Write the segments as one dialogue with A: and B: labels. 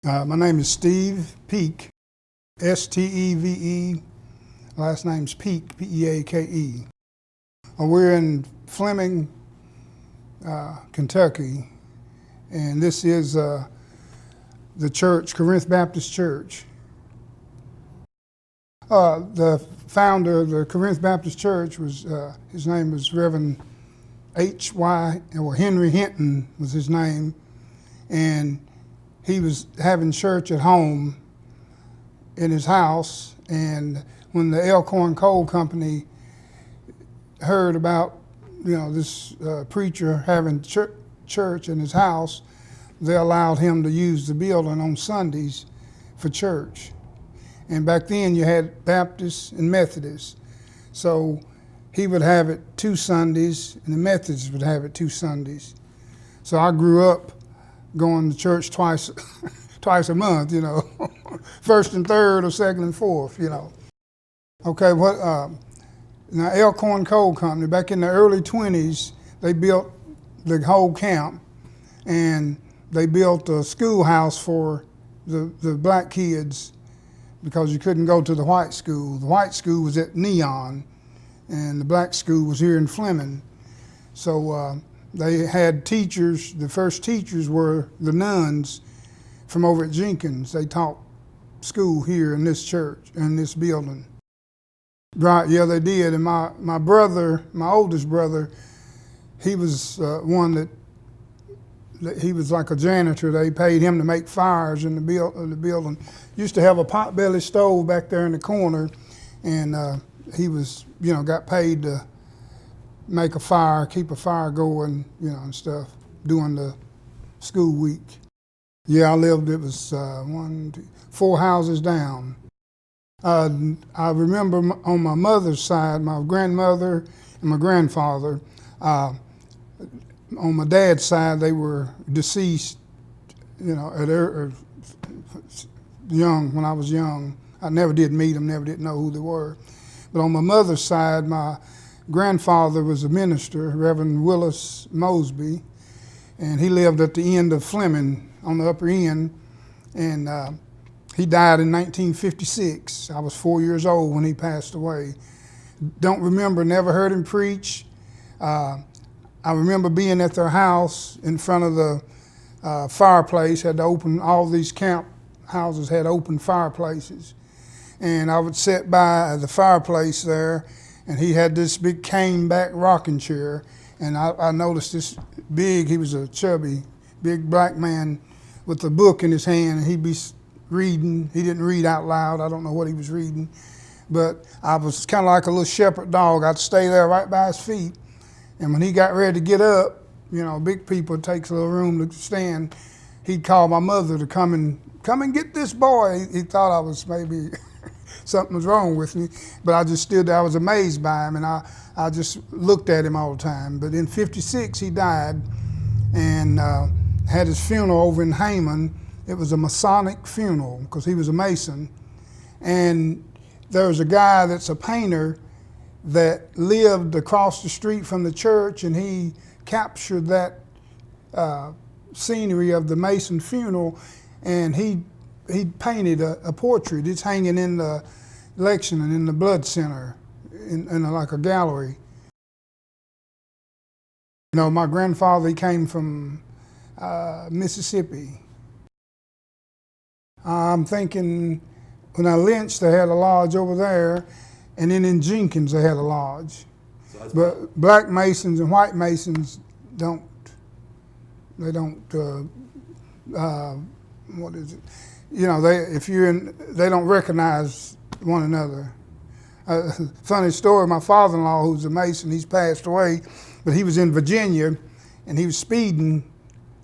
A: My name is Steve Peake, S-T-E-V-E. Last name's Peake, P-E-A-K-E. We're in Fleming, Kentucky, and this is the church, Corinth Baptist Church. The founder of the Corinth Baptist Church was, his name was Reverend Henry Hinton was his name, and he was having church at home in his house, and when the Elkhorn Coal Company heard about, this preacher having church in his house, they allowed him to use the building on Sundays for church. And back then you had Baptists and Methodists. So he would have it 2 Sundays, and the Methodists would have it 2 Sundays. So I grew up going to church twice a month, first and third or second and fourth, Okay, now Elkhorn Coal Company, back in the early 20s, they built the whole camp, and they built a schoolhouse for the black kids because you couldn't go to the white school. The white school was at Neon, and the black school was here in Fleming. So they had teachers. The first teachers were the nuns from over at Jenkins. They taught school here in this church, in this building. Right, yeah, they did. And my brother, my oldest brother, he was one that he was like a janitor. They paid him to make fires in the building. Used to have a potbelly stove back there in the corner, and he was, got paid to make a fire, keep a fire going, and stuff during the school week. Yeah, I lived, it was 4 houses down. I remember on my mother's side, my grandmother and my grandfather, on my dad's side, they were deceased, young, when I was young. I never did meet them, never did know who they were. But on my mother's side, my grandfather was a minister, Reverend Willis Mosby, and he lived at the end of Fleming, on the upper end, and he died in 1956. I was 4 years old when he passed away. Don't remember, never heard him preach. I remember being at their house in front of the fireplace, had to open, all these camp houses had open fireplaces. And I would sit by the fireplace there, and he had this big cane back rocking chair. And I noticed this big, he was a chubby, big black man with a book in his hand, and he'd be reading. He didn't read out loud. I don't know what he was reading. But I was kind of like a little shepherd dog. I'd stay there right by his feet. And when he got ready to get up, big people, it takes a little room to stand, he'd call my mother to come and get this boy. He thought I was maybe something was wrong with me, but I just stood there. I was amazed by him, and I just looked at him all the time. But in '56, he died, and had his funeral over in Haman. It was a Masonic funeral because he was a Mason. And there was a guy that's a painter that lived across the street from the church, and he captured that scenery of the Mason funeral, and he painted a portrait. It's hanging in the Lexington, in the Blood Center, in like a gallery. My grandfather, he came from Mississippi. I'm thinking when I lynched, they had a lodge over there, and then in Jenkins they had a lodge. So but black Masons and white Masons don't, what is it? They don't recognize one another. Funny story, my father-in-law, who's a Mason, he's passed away, but he was in Virginia, and he was speeding.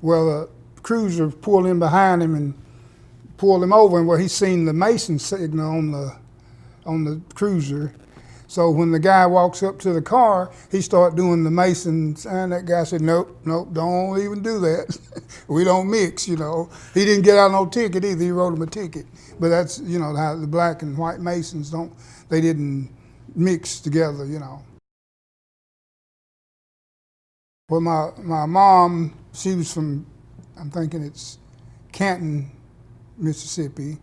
A: Well, a cruiser pulled in behind him and pulled him over, and he seen the Mason signal on the cruiser. So when the guy walks up to the car, he started doing the Mason sign. That guy said, nope, don't even do that. We don't mix, He didn't get out no ticket either. He wrote him a ticket. But that's, how the black and white Masons they didn't mix together, Well, my mom, she was from, I'm thinking it's Canton, Mississippi,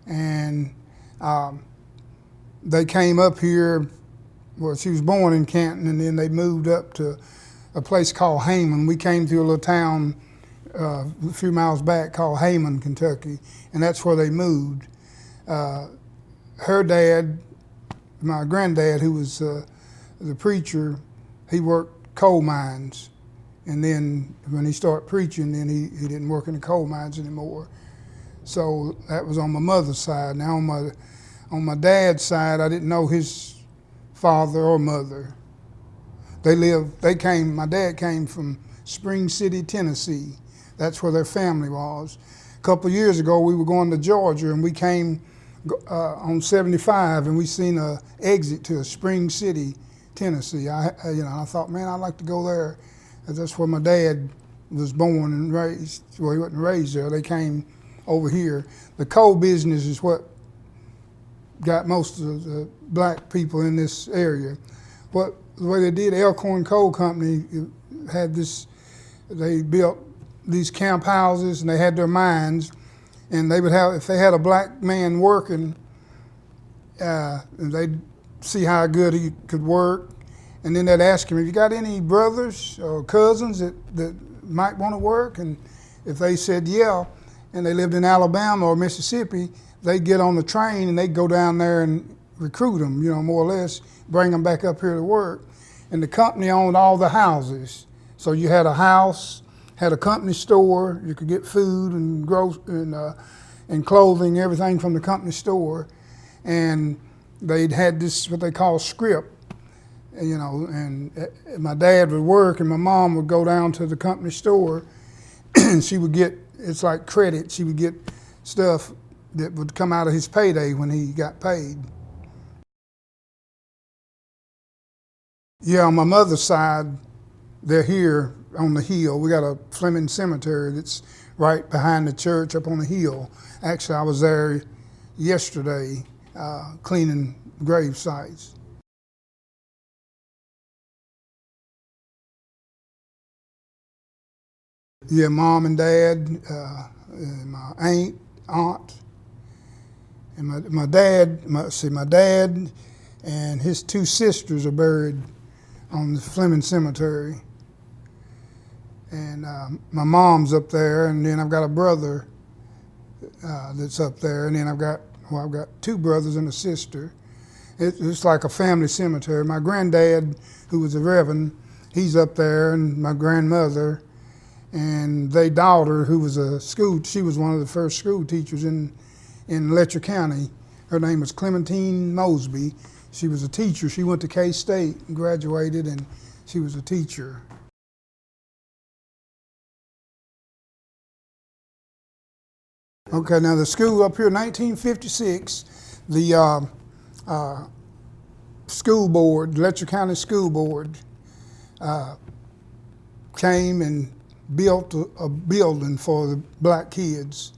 A: and they came up here. Well, she was born in Canton, and then they moved up to a place called Hammond. We came through a little town a few miles back called Hammond, Kentucky, and that's where they moved. Her dad, my granddad, who was the preacher, he worked coal mines, and then when he started preaching, then he didn't work in the coal mines anymore. So that was on my mother's side. Now on my dad's side, I didn't know his father or mother. My dad came from Spring City, Tennessee. That's where their family was. A couple of years ago, we were going to Georgia, and we came on 75, and we seen a exit to Spring City, Tennessee. I thought, man, I'd like to go there. That's where my dad was born and raised. Well, he wasn't raised there. They came over here. The coal business is what got most of the black people in this area. The way they did, Elkhorn Coal Company had this, they built these camp houses, and they had their mines, and they would have, if they had a black man working, they'd see how good he could work, and then they'd ask him, have you got any brothers or cousins that might want to work? And if they said yeah, and they lived in Alabama or Mississippi, they'd get on the train and they'd go down there and recruit them, more or less, bring them back up here to work. And the company owned all the houses. So you had a house, had a company store, you could get food and clothing, everything from the company store. And they'd had this, what they call script, and my dad would work and my mom would go down to the company store and she would get, it's like credit, she would get stuff that would come out of his payday when he got paid. Yeah, on my mother's side, they're here on the hill. We got a Fleming cemetery that's right behind the church up on the hill. Actually, I was there yesterday cleaning grave sites. Yeah, mom and dad, and my aunt, and my dad and his two sisters are buried on the Fleming Cemetery. And my mom's up there, and then I've got a brother that's up there, and then I've got two brothers and a sister. It's like a family cemetery. My granddad, who was a reverend, he's up there, and my grandmother, and their daughter, who was she was one of the first school teachers in Letcher County. Her name was Clementine Mosby. She was a teacher. She went to K-State and graduated, and she was a teacher. Okay, now the school up here, 1956, the school board, Letcher County School Board, came and built a building for the black kids.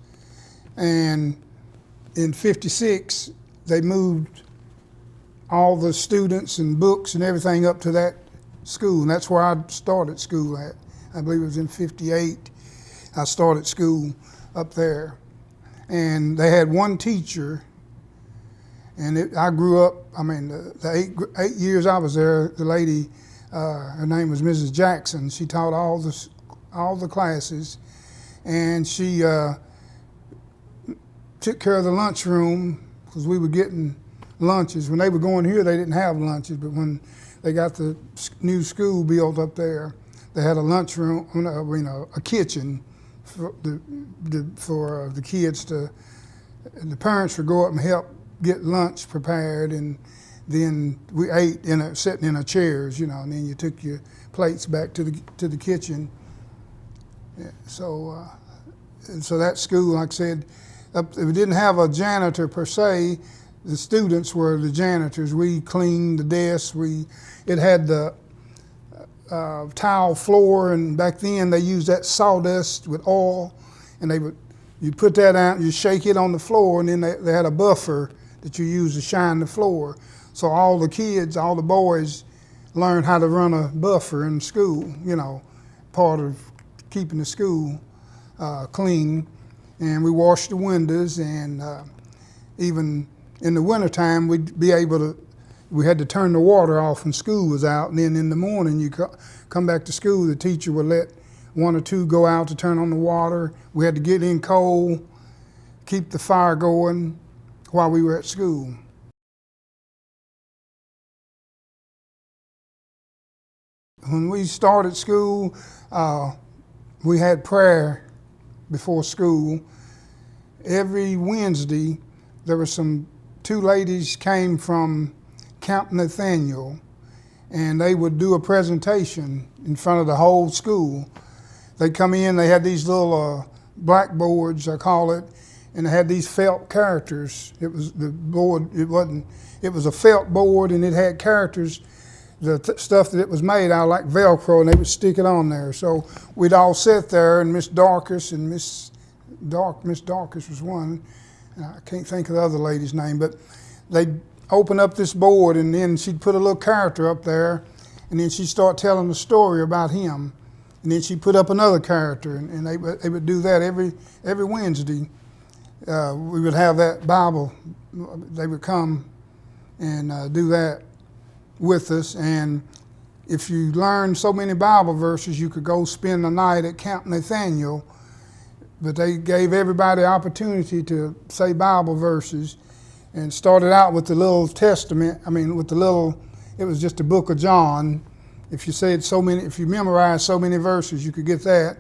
A: And in '56, they moved all the students and books and everything up to that school, and that's where I started school at. I believe it was in '58. I started school up there. And they had one teacher, and I grew up, the 8 years I was there, the lady, her name was Mrs. Jackson. She taught all the classes, and she took care of the lunchroom, because we were getting lunches. When they were going here, they didn't have lunches, but when they got the new school built up there, they had a lunchroom, a kitchen for the kids the parents would go up and help get lunch prepared, and then we ate sitting in our chairs, and then you took your plates back to the kitchen. Yeah, so that school, like I said, we didn't have a janitor per se. The students were the janitors. We cleaned the desks. It had the tile floor, and back then they used that sawdust with oil, and you put that out, you shake it on the floor, and then they had a buffer that you used to shine the floor. So all the kids, all the boys, learned how to run a buffer in school. Part of keeping the school clean. and we washed the windows, and even in the wintertime, we had to turn the water off when school was out, and then in the morning you come back to school, the teacher would let one or two go out to turn on the water. We had to get in coal, keep the fire going while we were at school. When we started school, we had prayer before school. Every Wednesday, there were two ladies came from Camp Nathaniel, and they would do a presentation in front of the whole school. They'd come in, they had these little blackboards, I call it, and they had these felt characters. It was a felt board, and it had characters, the stuff that it was made out of, like Velcro, and they would stick it on there. So we'd all sit there, and Miss Darkis and Miss Darkis was one, I can't think of the other lady's name, but they'd open up this board, and then she'd put a little character up there, and then she'd start telling the story about him, and then she'd put up another character, and they would do that every Wednesday. We would have that Bible. They would come and do that with us, and if you learned so many Bible verses, you could go spend the night at Camp Nathaniel. But they gave everybody opportunity to say Bible verses, and started out with the little Testament. It was just the book of John. If you memorized so many verses, you could get that.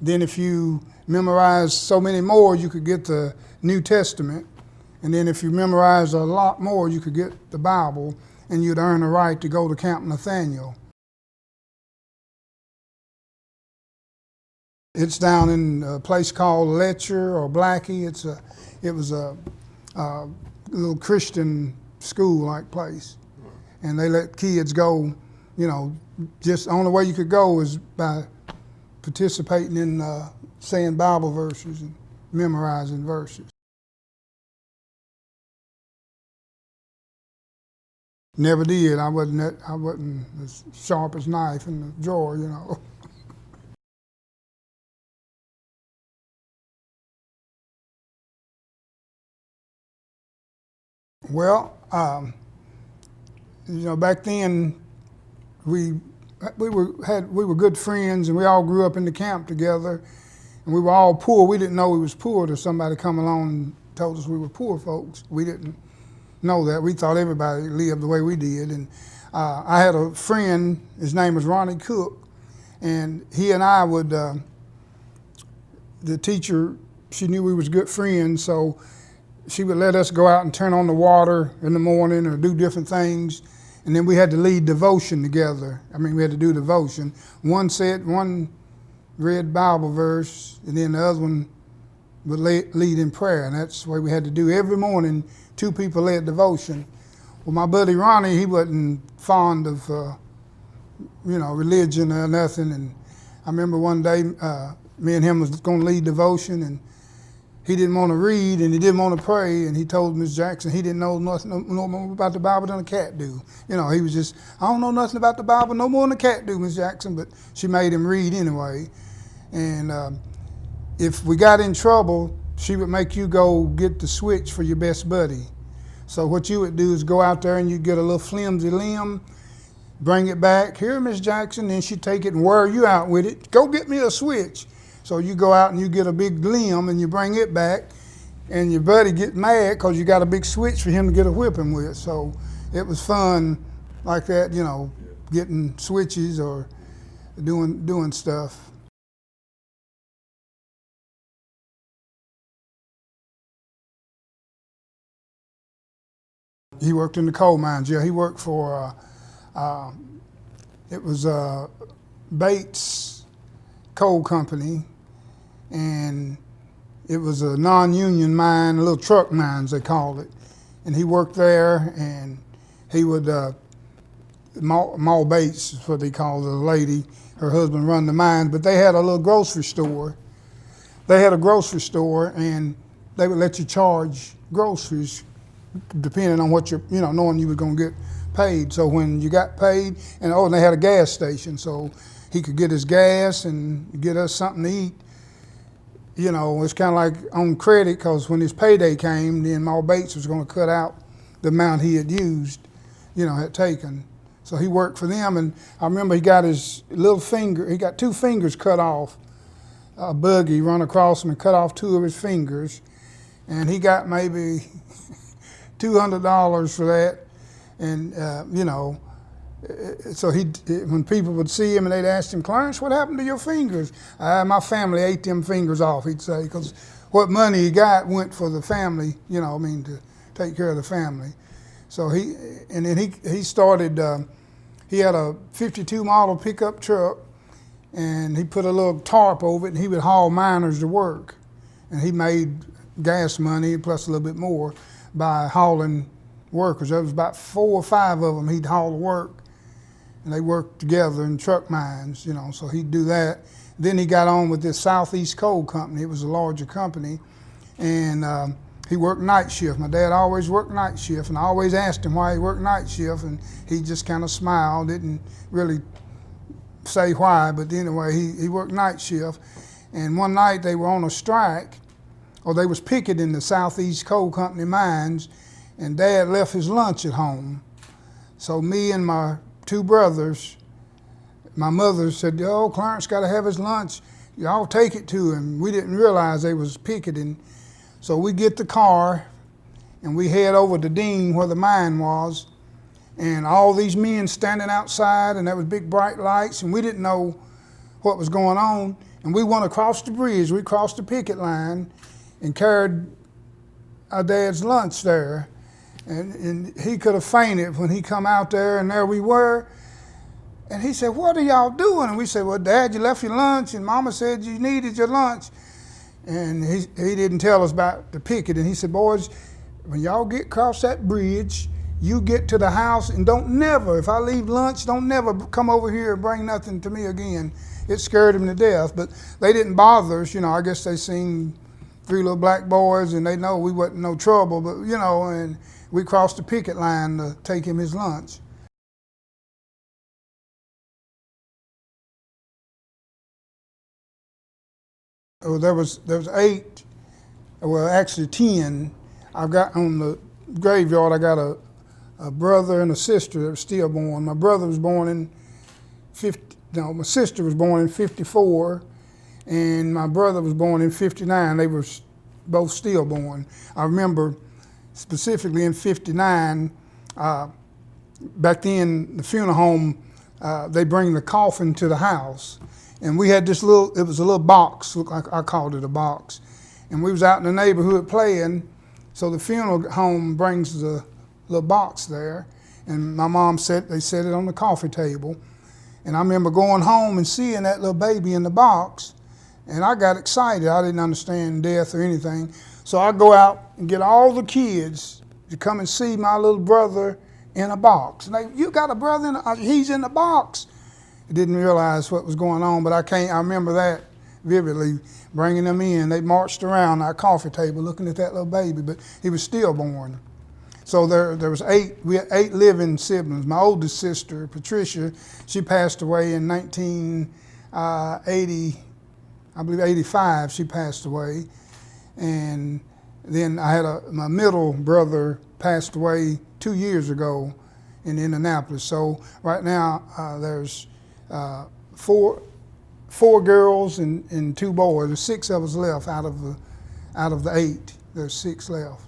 A: Then if you memorized so many more, you could get the New Testament. And then if you memorized a lot more, you could get the Bible, and you'd earn the right to go to Camp Nathaniel. It's down in a place called Letcher or Blackie. It was a little Christian school-like place, and they let kids go. Just the only way you could go was by participating in saying Bible verses and memorizing verses. Never did. I wasn't as sharp as knife in the drawer, Well, back then we were good friends, and we all grew up in the camp together, and we were all poor. We didn't know we was poor till somebody come along and told us we were poor folks. We didn't know that. We thought everybody lived the way we did. And I had a friend, his name was Ronnie Cook, and he and I would, the teacher, she knew we was good friends, so she would let us go out and turn on the water in the morning or do different things. And then we had to lead devotion together. We had to do devotion. One read Bible verse, and then the other one would lead in prayer. And that's the way we had to do every morning. Two people led devotion. Well, my buddy Ronnie, he wasn't fond of, religion or nothing. And I remember one day, me and him was going to lead devotion, and he didn't want to read, and he didn't want to pray, and he told Miss Jackson he didn't know nothing no more about the Bible than a cat do. He was just, I don't know nothing about the Bible no more than a cat do, Miss Jackson, but she made him read anyway. And if we got in trouble, she would make you go get the switch for your best buddy. So what you would do is go out there and you'd get a little flimsy limb, bring it back, here, Miss Jackson, then she'd take it and wear you out with it. Go get me a switch. So you go out and you get a big limb and you bring it back, and your buddy get mad because you got a big switch for him to get a whipping with. So it was fun like that, getting switches or doing stuff. He worked in the coal mines. Yeah, he worked for, it was Bates Coal Company, and it was a non-union mine, a little truck mines they called it. And he worked there, and he would, Maul Bates is what they called the lady, her husband run the mine, but they had a little grocery store. They had a grocery store, and they would let you charge groceries depending on what knowing you were going to get paid. So when you got paid, and they had a gas station, so he could get his gas and get us something to eat. you know, it's kind of like on credit, because when his payday came, then Ma Bates was going to cut out the amount he had used, you know, had taken. So he worked for them, and I remember he got his little finger, he got 2 fingers cut off. A buggy run across him and cut off 2 of his fingers, and he got maybe $200 for that. And you know, so when people would see him and they'd ask him, Clarence, what happened to your fingers? My family ate them fingers off, he'd say, because what money he got went for the family, you know, I mean, to take care of the family. So he started, he had a 52 model pickup truck, and he put a little tarp over it, and he would haul miners to work. And he made gas money plus a little bit more by hauling workers. There was about 4 or 5 of them he'd haul to work, and they worked together in truck mines, you know, so he'd do that. Then he got on with this Southeast Coal Company. It was a larger company, and he worked night shift. My dad always worked night shift, and I always asked him why he worked night shift, and he just kind of smiled, didn't really say why, but anyway, he worked night shift. And one night they were on a strike, or they was picketing the Southeast Coal Company mines, and Dad left his lunch at home. So me and my 2 brothers, my mother said, oh, Clarence got to have his lunch. Y'all take it to him. We didn't realize they was picketing. So we get the car, and we head over to Dean where the mine was, and all these men standing outside, and there was big bright lights, and we didn't know what was going on. And we went across the bridge. We crossed the picket line and carried our dad's lunch there. And he could have fainted when he come out there, and there we were. And he said, what are y'all doing? And we said, well, Dad, you left your lunch, and Mama said you needed your lunch. And he didn't tell us about the picket. And he said, boys, when y'all get across that bridge, you get to the house, and don't never, if I leave lunch, don't never come over here and bring nothing to me again. It scared him to death, but they didn't bother us. You know, I guess they seen 3 little black boys, and they know we wasn't no trouble, but you know, and we crossed the picket line to take him his lunch. Oh, there was 8, well actually 10. I've got on the graveyard, I got a brother and a sister that were stillborn. My brother was born in my sister was born in 54, and my brother was born in 59. They were both stillborn. I remember specifically in 59, back then the funeral home, they bring the coffin to the house. And we had this it was a little box, looked like I called it a box. And we was out in the neighborhood playing, so the funeral home brings the little box there, and my mom they set it on the coffee table. And I remember going home and seeing that little baby in the box, and I got excited. I didn't understand death or anything. So I go out and get all the kids to come and see my little brother in a box. And you got a brother, he's in the box. I didn't realize what was going on, but I remember that vividly, bringing them in. They marched around our coffee table looking at that little baby, but he was stillborn. So there was 8, we had 8 living siblings. My oldest sister, Patricia, she passed away in 1980, I believe 85, she passed away. And then I had my middle brother passed away 2 years ago in Indianapolis. So right now there's 4 girls and 2 boys. There's 6 of us left out of the 8. There's 6 left.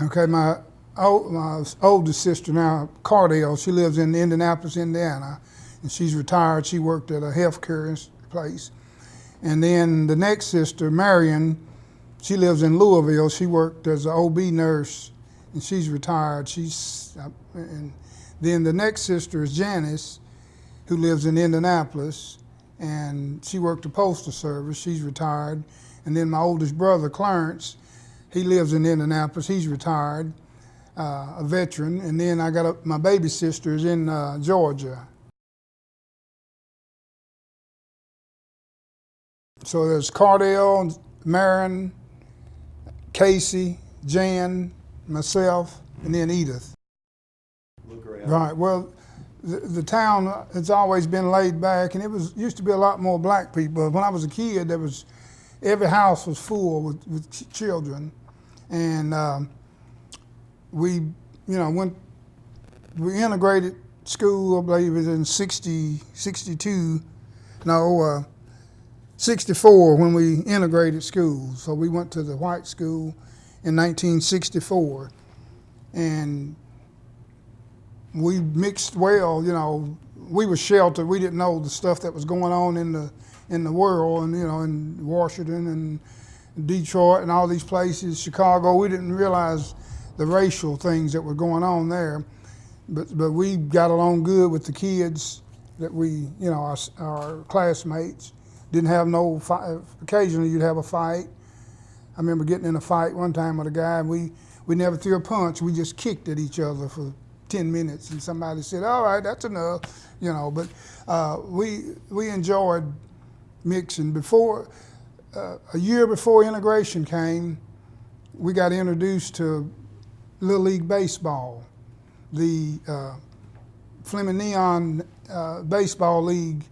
A: Okay, my oldest sister now, Cardell, she lives in Indianapolis, Indiana, and she's retired. She worked at a healthcare place. And then the next sister, Marion, she lives in Louisville. She worked as an OB nurse, and she's retired. And then the next sister is Janice, who lives in Indianapolis, and she worked the Postal Service. She's retired. And then my oldest brother, Clarence, he lives in Indianapolis. He's retired, a veteran. And then I got my baby sister is in Georgia. So there's Cardell, Marion, Casey, Jan, myself, and then Edith.
B: Look around.
A: Right. Well, the town has always been laid back, and it used to be a lot more black people. When I was a kid, every house was full with children, and we integrated school. I believe it was in 64 when we integrated schools. So we went to the white school in 1964, and we mixed well. We were sheltered. We didn't know the stuff that was going on in the world, and in Washington and Detroit and all these places, Chicago. We didn't realize the racial things that were going on there, but we got along good with the kids that our classmates. Didn't have no fight. Occasionally you'd have a fight. I remember getting in a fight one time with a guy, and we never threw a punch. We just kicked at each other for 10 minutes, and somebody said, "All right, that's enough," But we enjoyed mixing. Before a year before integration came, we got introduced to Little League baseball. The Fleming-Neon baseball league.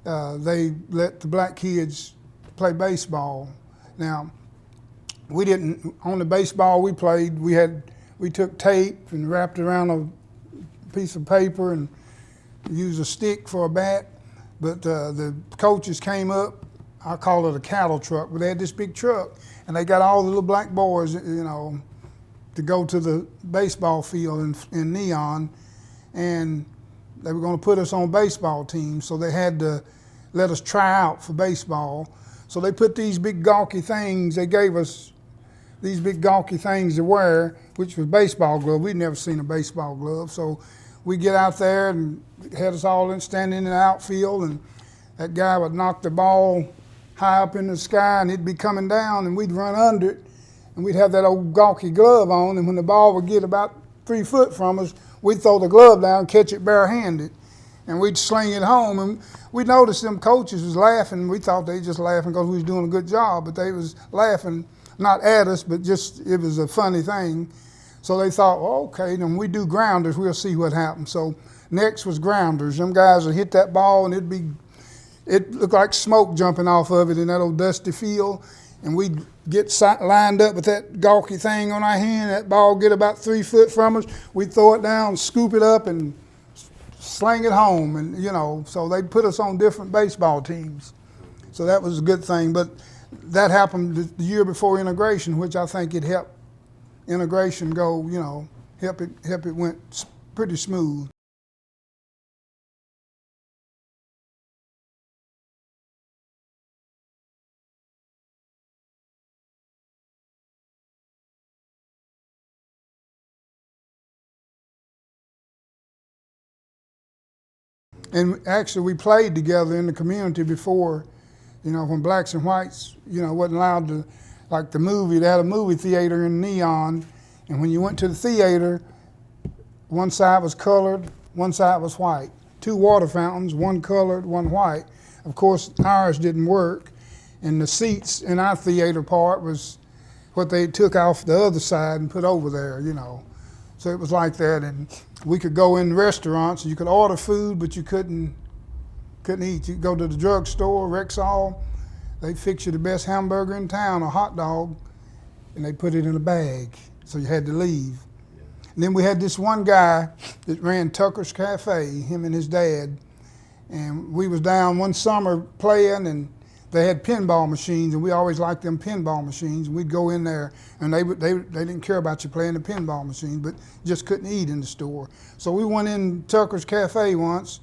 A: They let the black kids play baseball. Now, we didn't, on the baseball we played, we took tape and wrapped it around a piece of paper and used a stick for a bat. But the coaches came up, I call it a cattle truck, but they had this big truck, and they got all the little black boys, to go to the baseball field in Neon, and they were going to put us on baseball teams, so they had to let us try out for baseball. So they put these big gawky things, they gave us these big gawky things to wear, which was baseball glove. We'd never seen a baseball glove. So we get out there and had us all standing in the outfield, and that guy would knock the ball high up in the sky, and it'd be coming down, and we'd run under it, and we'd have that old gawky glove on, and when the ball would get about 3 foot from us, we'd throw the glove down, catch it barehanded, and we'd sling it home. And we noticed them coaches was laughing. We thought they just laughing because we was doing a good job, but they was laughing, not at us, but just it was a funny thing. So they thought, well, okay, then we do grounders, we'll see what happens. So next was grounders. Them guys would hit that ball, and it looked like smoke jumping off of it in that old dusty field, and we'd get lined up with that gawky thing on our hand. That ball get about 3 foot from us. We'd throw it down, scoop it up, and sling it home. And so they'd put us on different baseball teams. So that was a good thing. But that happened the year before integration, which I think it helped integration go. Help it went pretty smooth. And actually, we played together in the community before, when blacks and whites, wasn't allowed to, like the movie, they had a movie theater in Neon, and when you went to the theater, one side was colored, one side was white. 2 water fountains, one colored, one white. Of course, ours didn't work, and the seats in our theater part was what they took off the other side and put over there, So it was like that, and we could go in restaurants, and you could order food, but you couldn't eat. You could go to the drugstore, Rexall, they'd fix you the best hamburger in town, a hot dog, and they put it in a bag, so you had to leave. And then we had this one guy that ran Tucker's Cafe, him and his dad, and we was down one summer playing, and they had pinball machines, and we always liked them pinball machines. And we'd go in there, and they didn't care about you playing the pinball machine, but just couldn't eat in the store. So we went in Tucker's Cafe once,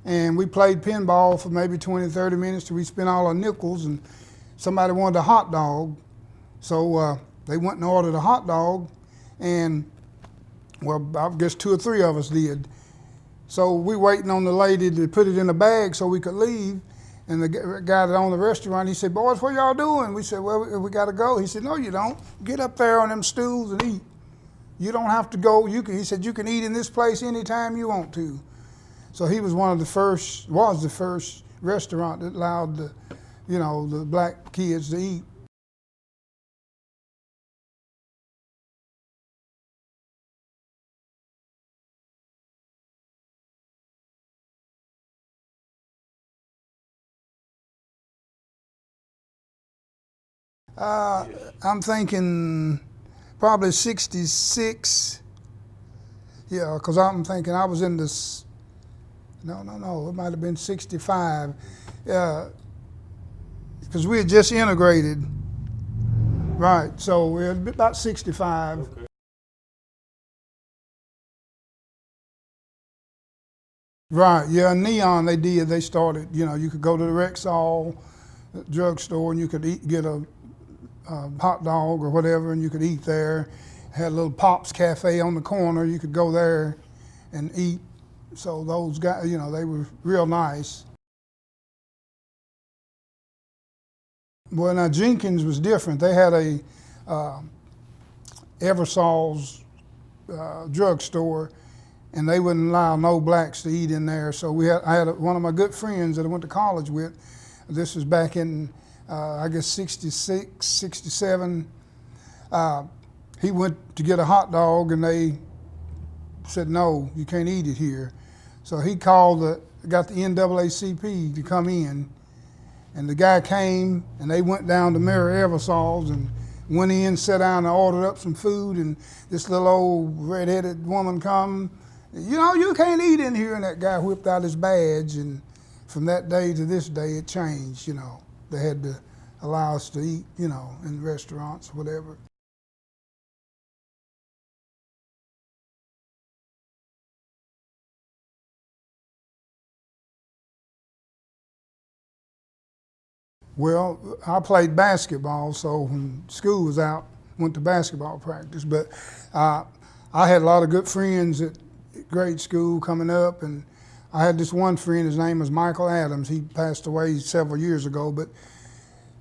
A: and we played pinball for maybe 20, 30 minutes till we spent all our nickels, and somebody wanted a hot dog. So they went and ordered a hot dog, and well, I guess 2 or 3 of us did. So we waiting on the lady to put it in a bag so we could leave. And the guy that owned the restaurant, he said, "Boys, what y'all doing?" We said, "Well, we got to go." He said, "No, you don't. Get up there on them stools and eat. You don't have to go. He said, "You can eat in this place anytime you want to." So he was the first restaurant that allowed the black kids to eat. I'm thinking probably 66. Yeah, because I'm thinking I was in this. No. It might have been 65. Because we had just integrated. Right. So we're about 65.
B: Okay.
A: Right. Yeah. Neon. They did. They started. You could go to the Rexall drugstore and you could get a hot dog or whatever, and you could eat there. Had a little Pops Cafe on the corner. You could go there and eat. So those guys, they were real nice. Well, now Jenkins was different. They had a Eversol's drugstore, and they wouldn't allow no blacks to eat in there. So I had one of my good friends that I went to college with. This was back in, I guess, 66, 67. He went to get a hot dog, and they said, no, you can't eat it here. So he got the NAACP to come in, and the guy came, and they went down to Mary Eversol's and went in, sat down, and ordered up some food, and this little old red-headed woman come, you can't eat in here, and that guy whipped out his badge, and from that day to this day, it changed, They had to allow us to eat, in restaurants, whatever. Well, I played basketball, so when school was out, went to basketball practice. But I had a lot of good friends at grade school coming up, and I had this one friend, his name was Michael Adams. He passed away several years ago, but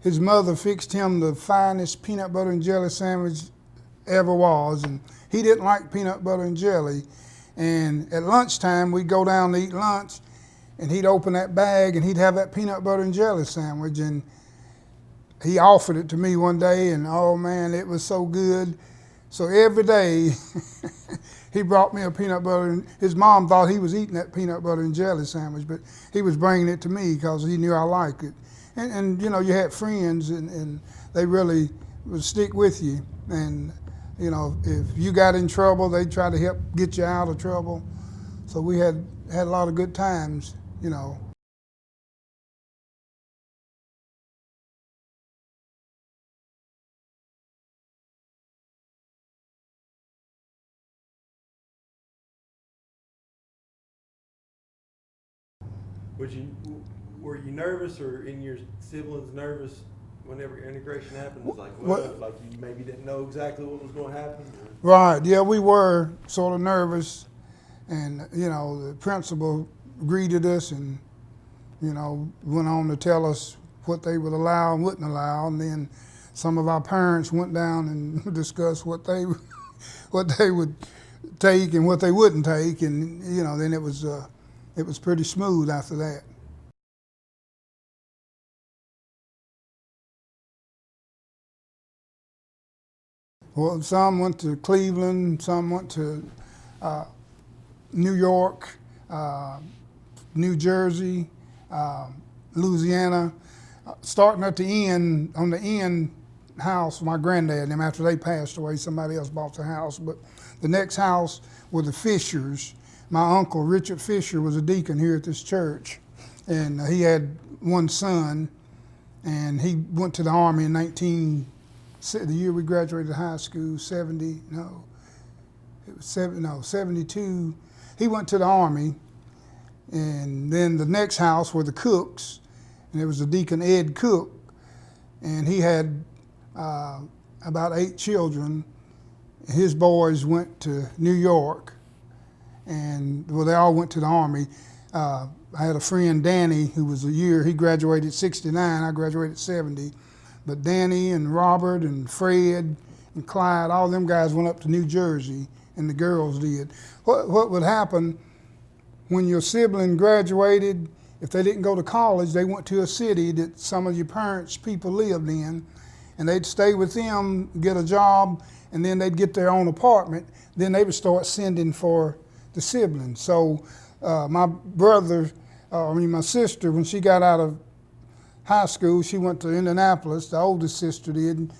A: his mother fixed him the finest peanut butter and jelly sandwich ever was, and he didn't like peanut butter and jelly. And at lunchtime, we'd go down to eat lunch, and he'd open that bag and he'd have that peanut butter and jelly sandwich, and he offered it to me one day, and oh man, it was so good. So every day he brought me a peanut butter, and his mom thought he was eating that peanut butter and jelly sandwich, but he was bringing it to me because he knew I liked it. And you had friends, and they really would stick with you. And if you got in trouble, they try to help get you out of trouble. So we had a lot of good times.
B: Were you nervous, or in your siblings nervous whenever integration happens? Like, like you maybe didn't know exactly what was going to happen? Or?
A: Right, yeah, we were sort of nervous, and the principal greeted us and went on to tell us what they would allow and wouldn't allow, and then some of our parents went down and discussed what they would take and what they wouldn't take, and then it was pretty smooth after that. Well, some went to Cleveland, some went to New York, New Jersey, Louisiana. Starting at the end, on the end house, my granddad and them, after they passed away, somebody else bought the house. But the next house were the Fishers. My uncle, Richard Fisher, was a deacon here at this church, and he had one son, and he went to the Army in the year we graduated high school, 72. He went to the Army, and then the next house were the Cooks, and there was a deacon, Ed Cook, and he had about 8 children. His boys went to New York, and they all went to the Army. I had a friend, Danny, who was he graduated 69, I graduated 70. But Danny and Robert and Fred and Clyde, all them guys went up to New Jersey, and the girls did. What would happen when your sibling graduated, if they didn't go to college, they went to a city that some of your parents' people lived in, and they'd stay with them, get a job, and then they'd get their own apartment. Then they would start sending for the siblings. So my sister, when she got out of high school, she went to Indianapolis, the oldest sister did,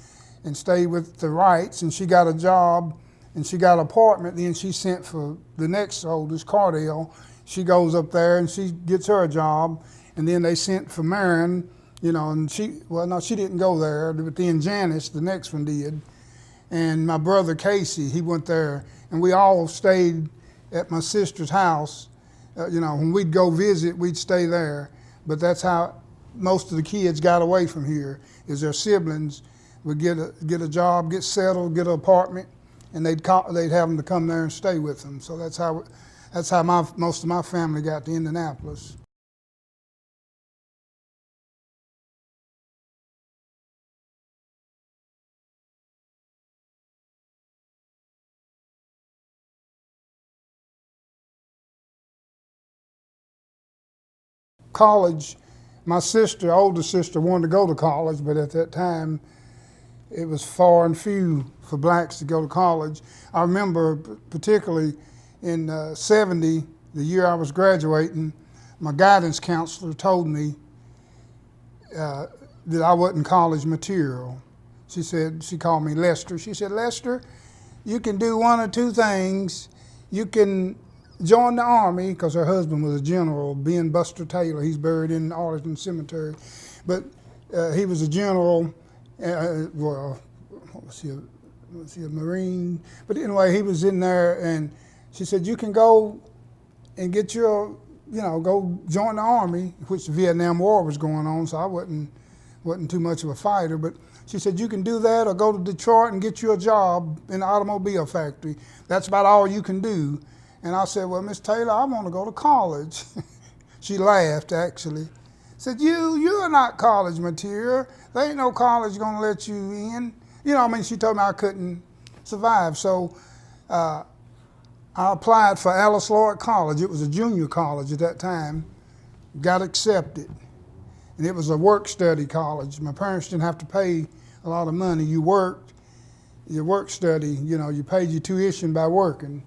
A: and stayed with the Wrights, and she got a job, and she got an apartment. Then she sent for the next oldest, Cardell. She goes up there, and she gets her a job, and then they sent for Marion, and she didn't go there, but then Janice, the next one, did. And my brother Casey, he went there, and we all stayed at my sister's house. When we'd go visit, we'd stay there. But that's how most of the kids got away from here, is their siblings would get a job, get settled, get an apartment, and they'd have them to come there and stay with them. So that's how most of my family got to Indianapolis. College, my sister, older sister, wanted to go to college, but at that time, it was far and few for blacks to go to college. I remember particularly in '70, the year I was graduating, my guidance counselor told me that I wasn't college material. She called me Lester. She said, Lester, you can do one or two things. You can join the Army, because her husband was a general, Ben Buster Taylor. He's buried in Arlington Cemetery. But he was a general, was he a Marine? But anyway, he was in there, and she said, you can go and get go join the Army, which the Vietnam War was going on, so I wasn't too much of a fighter. But she said, you can do that or go to Detroit and get you a job in the automobile factory. That's about all you can do. And I said, well, Miss Taylor, I want to go to college. She laughed, actually. Said, you're not college material. There ain't no college going to let you in. She told me I couldn't survive. So I applied for Alice Lloyd College. It was a junior college at that time. Got accepted. And it was a work-study college. My parents didn't have to pay a lot of money. You worked, your work-study, you paid your tuition by working.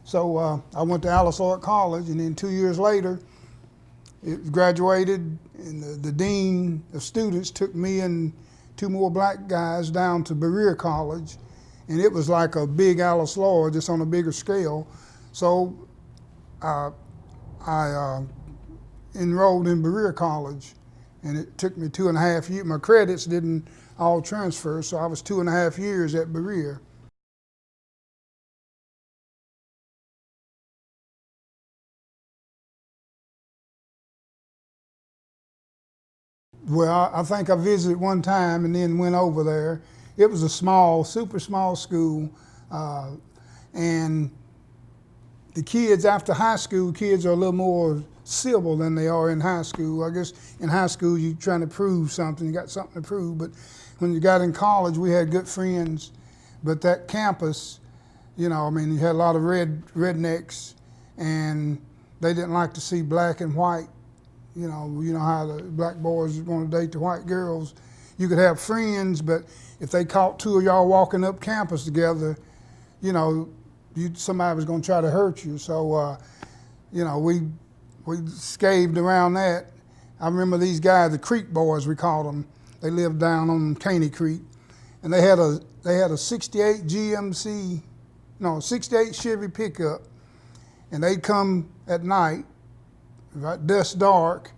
A: So I went to Alice Lloyd College, and then 2 years later, it graduated, and the dean of students took me and two more black guys down to Berea College, and it was like a big Alice Lloyd, just on a bigger scale. So I enrolled in Berea College, and it took me 2.5 years. My credits didn't all transfer, so I was 2.5 years at Berea. Well, I think I visited one time and then went over there. It was a small, super small school, and the kids after high school, kids are a little more civil than they are in high school. I guess in high school you're trying to prove something, you got something to prove, but when you got in college we had good friends. But that campus, you had a lot of rednecks, and they didn't like to see black and white. You know how the black boys want to date the white girls. You could have friends, but if they caught two of y'all walking up campus together, somebody was going to try to hurt you. So, we scaved around that. I remember these guys, the Creek boys, we called them. They lived down on Caney Creek, and they had a '68 '68 Chevy pickup, and they'd come at night, right, dusk dark,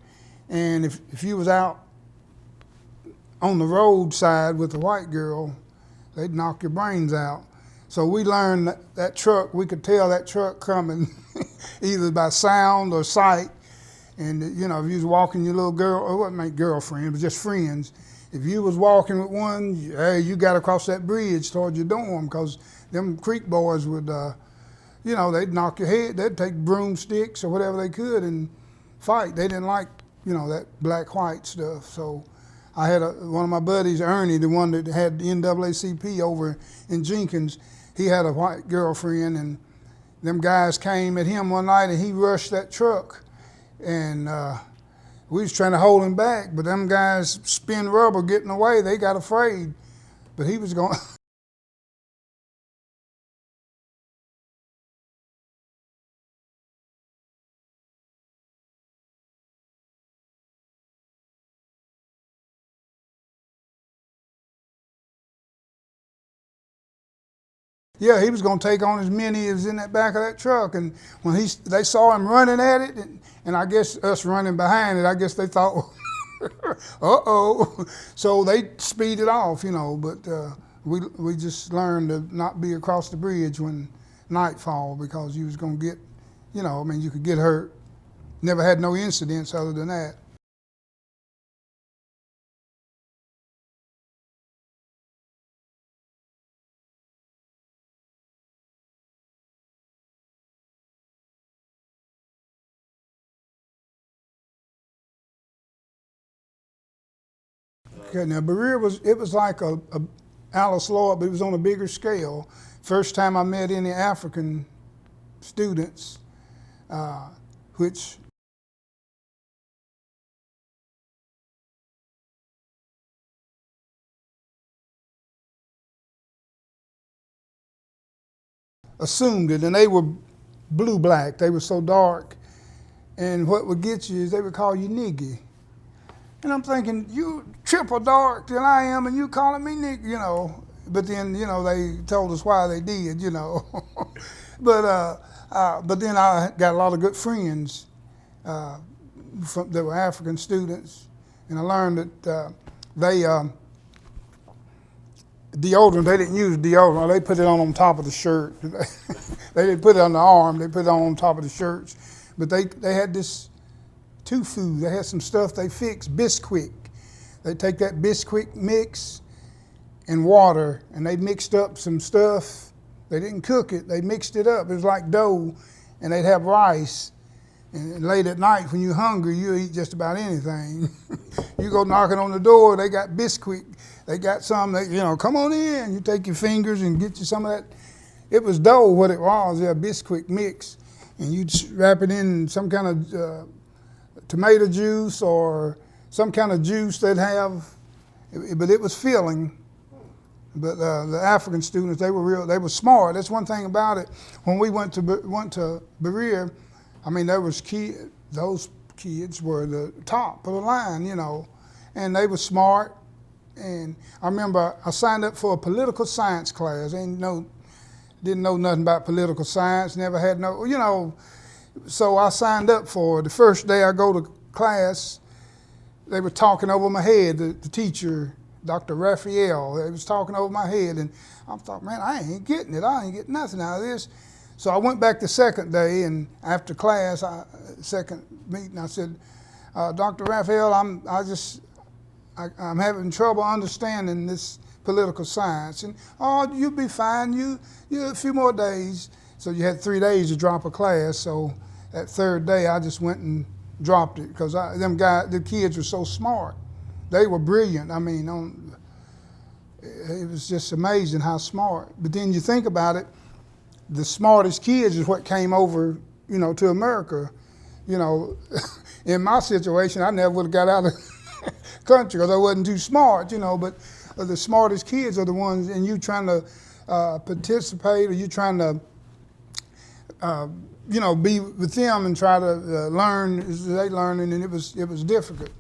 A: and if you was out on the roadside with a white girl, they'd knock your brains out. So we learned that truck, we could tell that truck coming either by sound or sight. And if you was walking your little girl, or wasn't my girlfriend, but just friends, if you was walking with one, hey, you got to cross that bridge toward your dorm, because them Creek boys would, they'd knock your head, they'd take broomsticks or whatever they could and fight. They didn't like, that black-white stuff. So I had one of my buddies, Ernie, the one that had the NAACP over in Jenkins, he had a white girlfriend, and them guys came at him one night, and he rushed that truck, and we was trying to hold him back, but them guys spin rubber getting away, they got afraid, but he was going Yeah, he was going to take on as many as in that back of that truck. And when they saw him running at it, and I guess us running behind it, I guess they thought, uh-oh. So they speeded off, but we just learned to not be across the bridge when nightfall, because you was going to get, you could get hurt. Never had no incidents other than that. Okay, now Berea was like a Alice Lloyd, but it was on a bigger scale. First time I met any African students, which assumed it, and they were blue-black. They were so dark, and what would get you is they would call you niggy. And I'm thinking, you triple dark than I am, and you calling me nigga, But then, they told us why they did, But then I got a lot of good friends that were African students, and I learned that deodorant, they didn't use deodorant. They put it on top of the shirt. They didn't put it on the arm. They put it on top of the shirts. But they had this tofu. They had some stuff they fixed, Bisquick. They take that Bisquick mix and water, and they mixed up some stuff. They didn't cook it. They mixed it up. It was like dough, and they'd have rice. And late at night, when you're hungry, you eat just about anything. You go knocking on the door, they got Bisquick. They got some that, come on in. You take your fingers and get you some of that. It was dough, what it was, a Bisquick mix. And you'd wrap it in some kind of tomato juice or some kind of juice they'd have, but it was filling. But the African students, they were smart. That's one thing about it. When we went to Berea, those kids were the top of the line, and they were smart. And I remember I signed up for a political science class. Didn't know nothing about political science, never had so I signed up for it. The first day I go to class, they were talking over my head, the teacher, Dr. Raphael, they was talking over my head, and I thought, man, I ain't getting it. I ain't getting nothing out of this. So I went back the second day, and after class, second meeting, I said, Dr. Raphael, I'm having trouble understanding this political science. And, you'll be fine. You a few more days. So you had 3 days to drop a class. So that third day, I just went and dropped it because the kids were so smart. They were brilliant. It was just amazing how smart. But then you think about it, the smartest kids is what came over, to America. In my situation, I never would have got out of country because I wasn't too smart, but the smartest kids are the ones, and you trying to participate, or you trying to, be with them and try to learn as they learning, and it was difficult.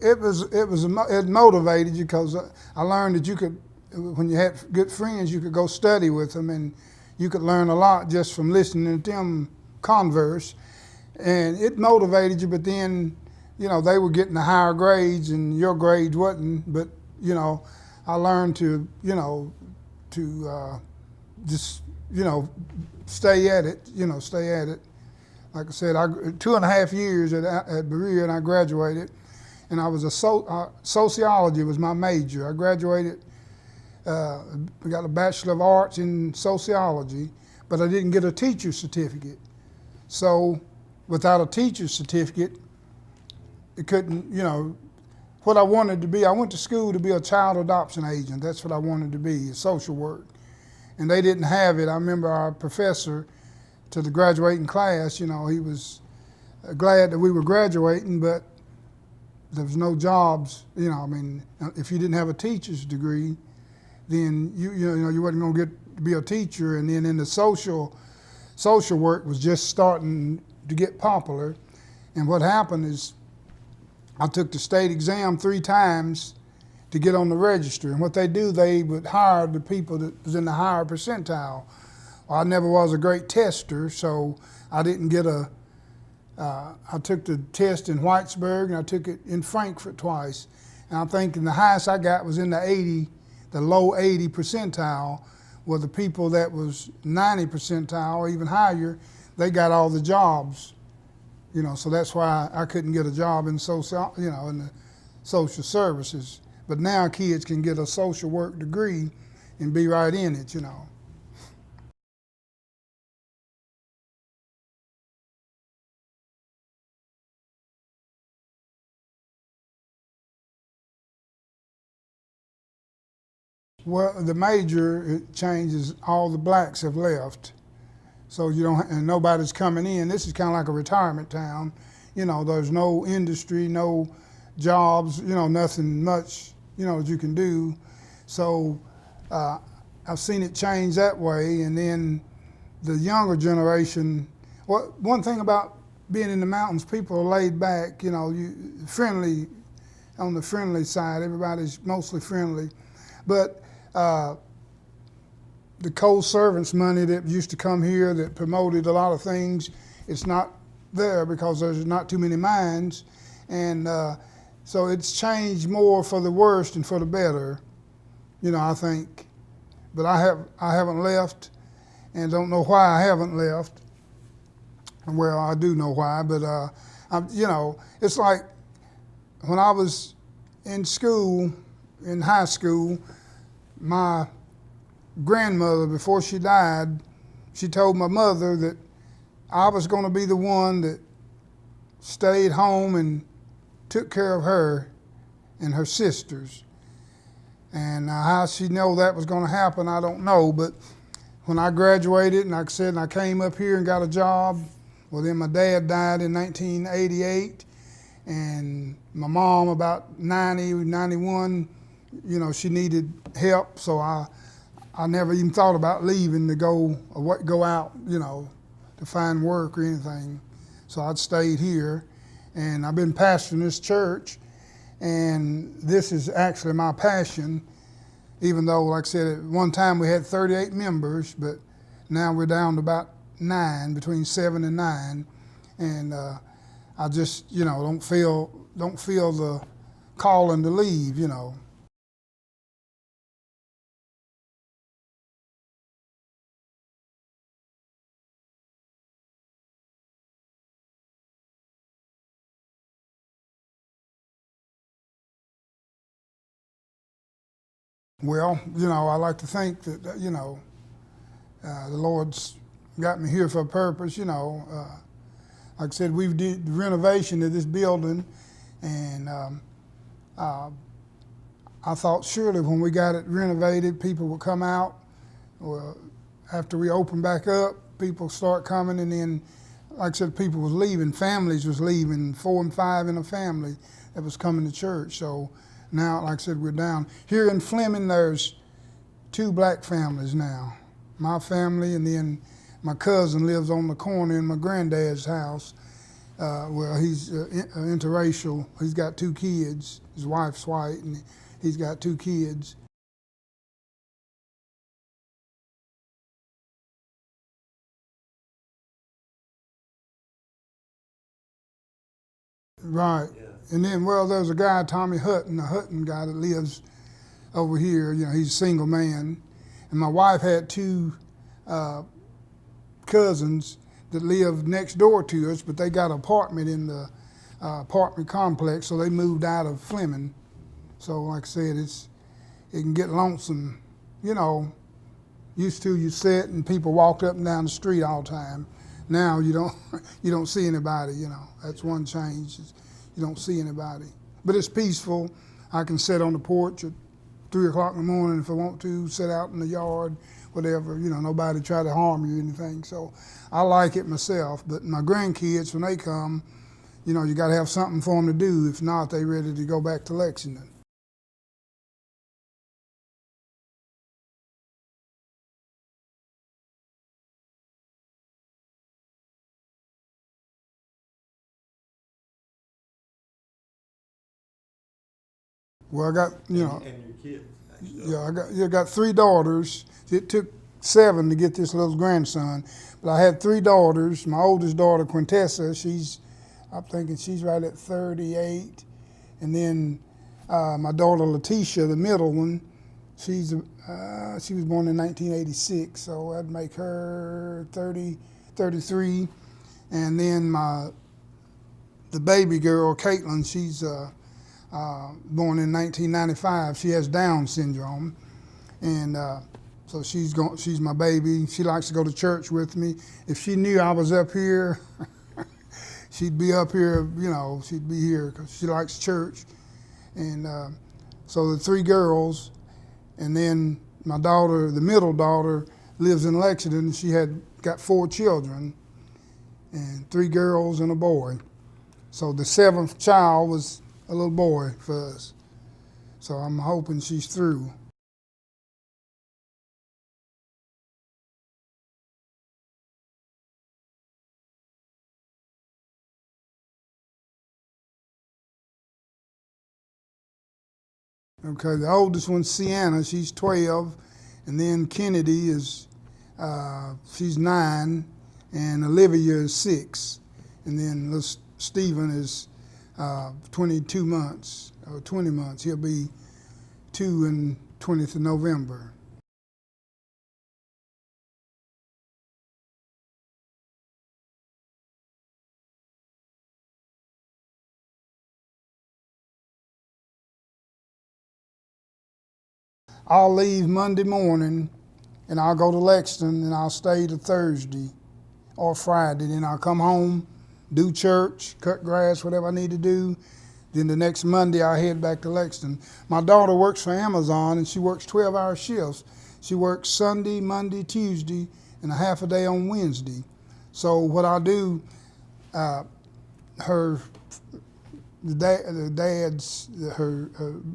A: It motivated you because I learned that you could, when you had good friends, you could go study with them, and you could learn a lot just from listening to them converse, and it motivated you. But then, they were getting the higher grades, and your grades wasn't. But I learned to just stay at it. Stay at it. Like I said, 2.5 years at Berea, and I graduated. And I was sociology was my major. I graduated, I got a Bachelor of Arts in sociology, but I didn't get a teacher's certificate. So without a teacher's certificate, it couldn't, what I wanted to be, I went to school to be a child adoption agent. That's what I wanted to be, social work. And they didn't have it. I remember our professor to the graduating class, he was glad that we were graduating, but there was no jobs. You know, I mean, if you didn't have a teacher's degree, then you wasn't going to get to be a teacher. And then in the social work was just starting to get popular. And what happened is I took the state exam 3 times to get on the register. And what they do, they would hire the people that was in the higher percentile. Well, I never was a great tester, so I didn't get I took the test in Whitesburg and I took it in Frankfurt twice. And I'm thinking the highest I got was in the low 80 percentile, where the people that was 90 percentile or even higher, they got all the jobs. You know, so that's why I couldn't get a job in in the social services. But now kids can get a social work degree and be right in it, you know. Well, the major change is all the blacks have left. So and nobody's coming in. This is kind of like a retirement town. You know, there's no industry, no jobs, nothing much, that you can do. So I've seen it change that way. And then the younger generation, one thing about being in the mountains, people are laid back, friendly, on the friendly side. Everybody's mostly friendly. But the coal servants money that used to come here that promoted a lot of things, it's not there because there's not too many mines. And so it's changed more for the worse than for the better, I think. But I haven't left and don't know why I haven't left. Well, I do know why, but it's like when I was in school, in high school, my grandmother, before she died, she told my mother that I was going to be the one that stayed home and took care of her and her sisters. And how she knew that was going to happen, I don't know. But when I graduated, and like I said, and I came up here and got a job, well, then my dad died in 1988, and my mom about 90, 91, she needed help, so I never even thought about leaving to go out, to find work or anything. So I'd stayed here, and I've been pastoring this church, and this is actually my passion, even though, like I said, at one time we had 38 members, but now we're down to about 9, between 7 and 9, and I just, don't feel the calling to leave, Well, I like to think that, the Lord's got me here for a purpose, like I said, we did the renovation of this building, and I thought surely when we got it renovated, people would come out. Well, after we opened back up, people start coming, and then, like I said, people was leaving, families was leaving, 4 and 5 in a family that was coming to church. So now, like I said, we're down. Here in Fleming, there's 2 black families now. My family, and then my cousin lives on the corner in my granddad's house. He's interracial. He's got 2 kids. His wife's white, and he's got 2 kids. Right.
B: Yeah.
A: And then, there's a guy, Tommy Hutton, a Hutton guy that lives over here. He's a single man. And my wife had 2 cousins that lived next door to us, but they got an apartment in the apartment complex, so they moved out of Fleming. So, like I said, it can get lonesome. Used to you sit and people walked up and down the street all the time. Now you don't see anybody. That's one change. You don't see anybody, but it's peaceful. I can sit on the porch at 3 o'clock in the morning if I want to, sit out in the yard, whatever. Nobody try to harm you or anything. So I like it myself. But my grandkids, when they come, you know, you got to have something for them to do. If not, they ready to go back to Lexington. Well, I got, you know,
B: And your kids, actually.
A: I got 3 daughters. It took 7 to get this little grandson, but I had 3 daughters. My oldest daughter, Quintessa, I'm thinking she's right at 38, and then my daughter Letitia, the middle one, she was born in 1986, so that'd make her 33, and then the baby girl, Caitlin, she's born in 1995. She has Down syndrome, and so she's my baby. She likes to go to church with me. If she knew I was up here, she'd be up here. You know, she'd be here because she likes church. And so the 3 girls, and then my daughter, the middle daughter, lives in Lexington. She got 4 children, and 3 girls and a boy. So the 7th child was a little boy for us. So I'm hoping she's through. Okay, the oldest one's Sienna, she's 12, and then Kennedy she's 9, and Olivia is 6, and then little Stephen is 22 months, or 20 months. He'll be 2 in 20th of November. I'll leave Monday morning and I'll go to Lexington and I'll stay to Thursday or Friday. Then I'll come home, do church, cut grass, whatever I need to do. Then the next Monday I'll head back to Lexington. My daughter works for Amazon and she works 12-hour shifts. She works Sunday, Monday, Tuesday, and a half a day on Wednesday. So what I'll do, her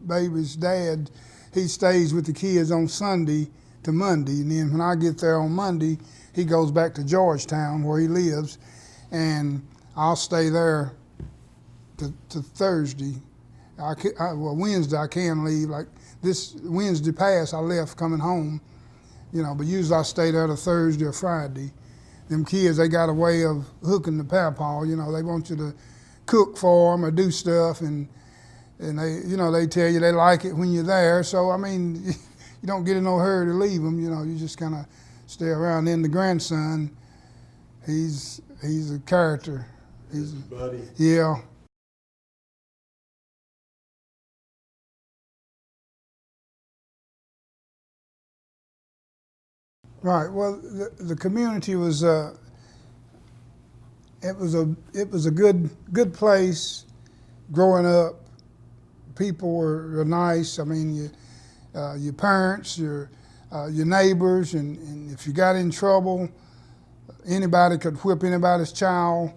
A: baby's dad, he stays with the kids on Sunday to Monday, and then when I get there on Monday, he goes back to Georgetown where he lives, and I'll stay there to Thursday. Wednesday I can leave. Like this Wednesday past, I left coming home, you know, but usually I stay there to Thursday or Friday. Them kids, they got a way of hooking the pawpaw, you know, they want you to cook for them or do stuff, and they, you know, they tell you they like it when you're there. So, I mean, you don't get in no hurry to leave them, you know, you just kind of stay around. Then the grandson, he's a character. He's a
B: buddy.
A: Yeah. Right. Well, the community was it was a good place growing up. People were nice. I mean, your parents, your neighbors, and if you got in trouble, anybody could whip anybody's child,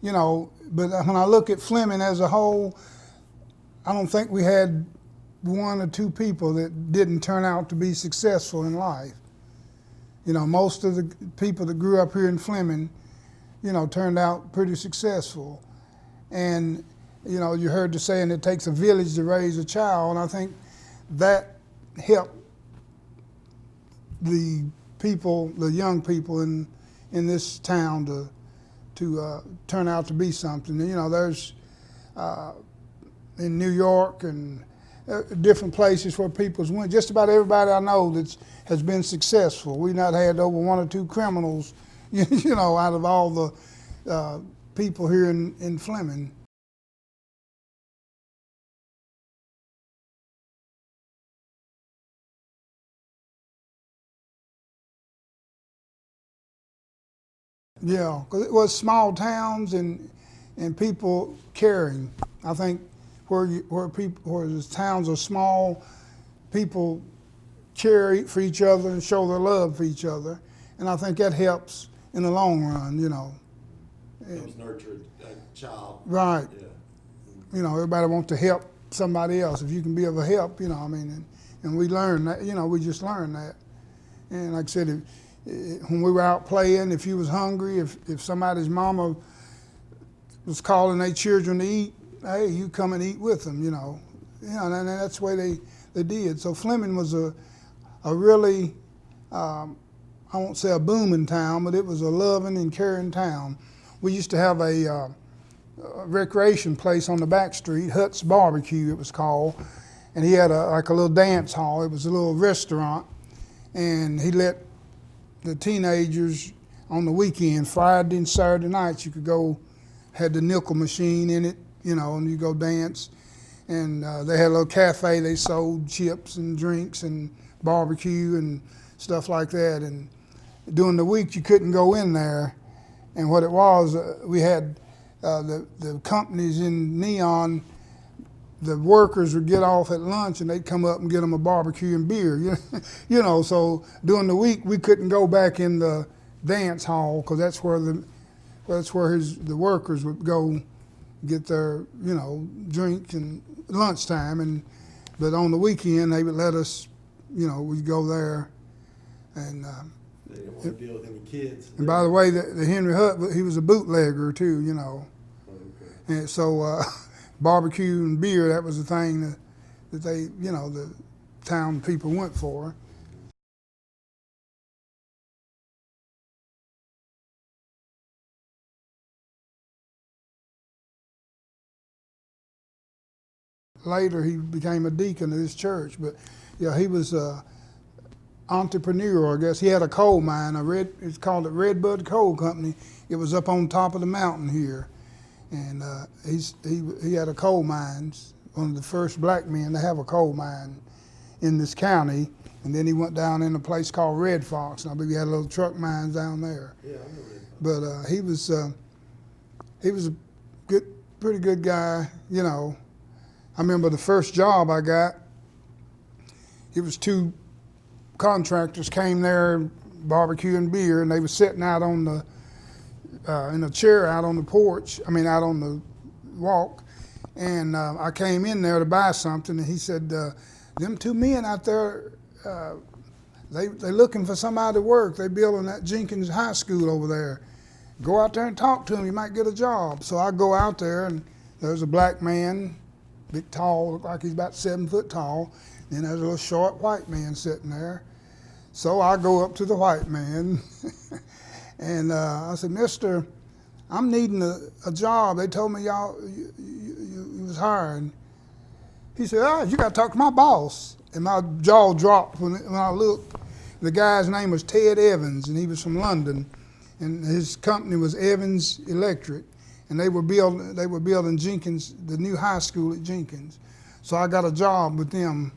A: you know. But when I look at Fleming as a whole, I don't think we had 1 or 2 people that didn't turn out to be successful in life. You know, most of the people that grew up here in Fleming, you know, turned out pretty successful. And, you know, you heard the saying, it takes a village to raise a child, and I think that helped the people, the young people in this town to turn out to be something. And, you know, there's in New York and different places where people's went. Just about everybody I know has been successful. We've not had over 1 or 2 criminals, you know, out of all the people here in Fleming. Yeah, because it was small towns and people caring. I think where the towns are small, people care for each other and show their love for each other, and I think that helps in the long run, you know.
B: helps nurture a child.
A: Right.
B: Yeah.
A: You know, everybody wants to help somebody else. If you can be of a help, you know, I mean, and we learn that, you know, we just learned that. And like I said, when we were out playing, if you was hungry, if somebody's mama was calling their children to eat, hey, you come and eat with them, you know. And that's the way they did. So Fleming was a really, I won't say a booming town, but it was a loving and caring town. We used to have a recreation place on the back street, Hut's Barbecue it was called, and he had like a little dance hall. It was a little restaurant, and he let the teenagers on the weekend, Friday and Saturday nights, you could go, had the nickel machine in it, you know, and you go dance. And they had a little cafe. They sold chips and drinks and barbecue and stuff like that. And during the week, you couldn't go in there. And what it was, we had the companies in Neon, the workers would get off at lunch and they'd come up and get them a barbecue and beer. You know, so during the week, we couldn't go back in the dance hall because that's where the workers would go get their, you know, drink and lunchtime. But on the weekend, they would let us, you know, we'd go there. And
B: they didn't want to deal with any kids.
A: And by the way, the Henry Hutt, he was a bootlegger too, you know.
B: Okay.
A: And so barbecue and beer, that was the thing that they, you know, the town people went for. Later, he became a deacon of this church, but yeah, he was a entrepreneur, I guess. He had a coal mine, it's called the Redbud Coal Company. It was up on top of the mountain here, and he had a coal mine, one of the first black men to have a coal mine in this county. And then he went down in a place called Red Fox, and I believe he had little truck mines down there.
B: Yeah, I know Red Fox.
A: But he was a pretty good guy, you know. I remember the first job I got, it was two contractors came there barbecuing beer, and they were sitting out on the in a chair out on the porch, out on the walk, and I came in there to buy something, and he said, them two men out there, they looking for somebody to work. They building that Jenkins High School over there. Go out there and talk to him, you might get a job. So I go out there, and there's a black man, big tall, looked like he's about 7 foot tall. Then there's a little short white man sitting there. So I go up to the white man and I said, Mister, I'm needing a job. They told me you was hired. He said, you got to talk to my boss. And my jaw dropped when I looked. The guy's name was Ted Evans, and he was from London. And his company was Evans Electric. And they were building Jenkins, the new high school at Jenkins. So I got a job with them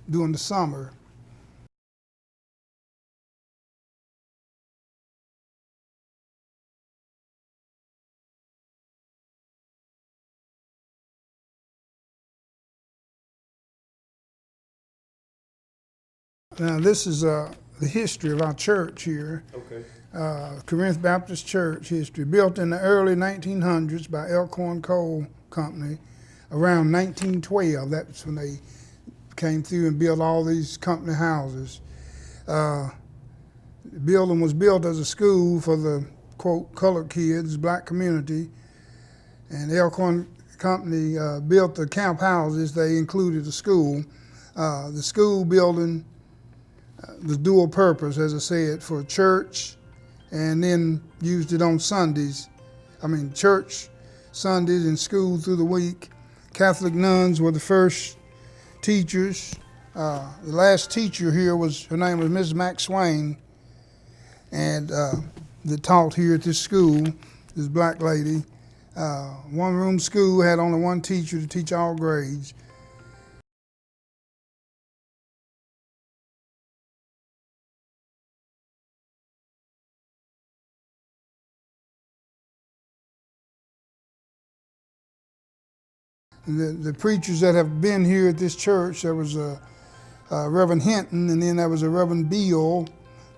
A: during the summer. Now this is the history of our church here.
B: Okay.
A: Corinth Baptist Church history, built in the early 1900s by Elkhorn Coal Company around 1912. That's when they came through and built all these company houses. The building was built as a school for the, quote, colored kids, black community. And the Elkhorn Company built the camp houses. They included a school. The school building was dual purpose, as I said, for church, and then used it on Sundays. Church Sundays and school through the week. Catholic nuns were the first teachers. The last teacher here her name was Mrs. McSwain, and that taught here at this school, this black lady. One-room school had only one teacher to teach all grades. The preachers that have been here at this church, there was a Reverend Hinton, and then there was a Reverend Beale,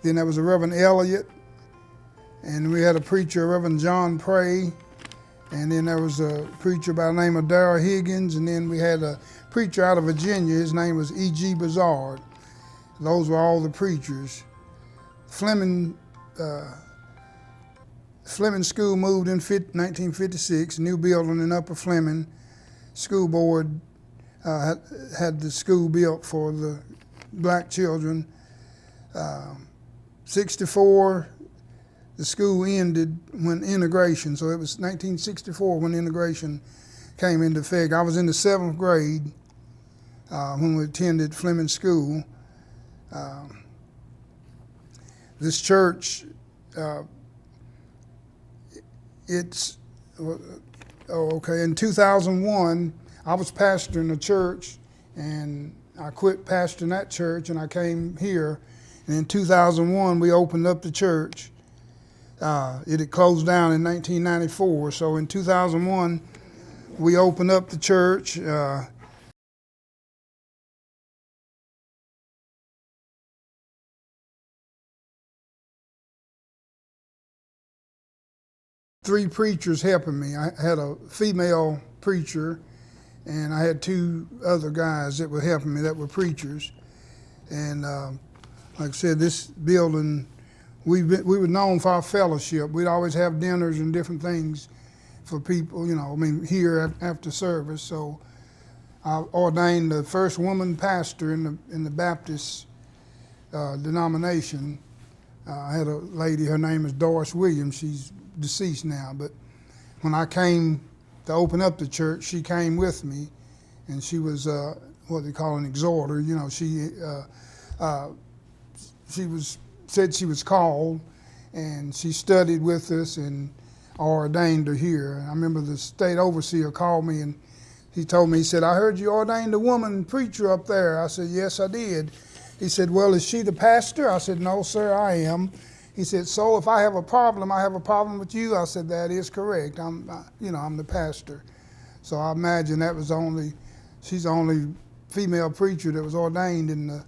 A: then there was a Reverend Elliott, and we had a preacher, Reverend John Pray, And then there was a preacher by the name of Darrell Higgins, and then we had a preacher out of Virginia. His name was E.G. Bazard. Those were all the preachers. Fleming School moved in 1956, new building in Upper Fleming. School board had the school built for the black children. 64, the school ended when integration, so it was 1964 when integration came into effect. I was in the 7th grade when we attended Fleming School. This church, in 2001, I was pastoring a church, and I quit pastoring that church, and I came here. And in 2001, we opened up the church. It had closed down in 1994, so in 2001, we opened up the church. Three preachers helping me. I had a female preacher, and I had 2 other guys that were helping me that were preachers. And like I said, this building, we were known for our fellowship. We'd always have dinners and different things for people, here after service. So I ordained the first woman pastor in the Baptist denomination. I had a lady, her name is Doris Williams. She's deceased now, but when I came to open up the church, she came with me, and she was what they call an exhorter. Said she was called, and she studied with us and ordained her here. I remember the state overseer called me, and he told me, he said, "I heard you ordained a woman preacher up there." I said, "Yes, I did." He said, "Well, is she the pastor?" I said, "No, sir, I am." He said, "So if I have a problem with you?" I said, "That is correct. I'm the pastor." So I imagine she's the only female preacher that was ordained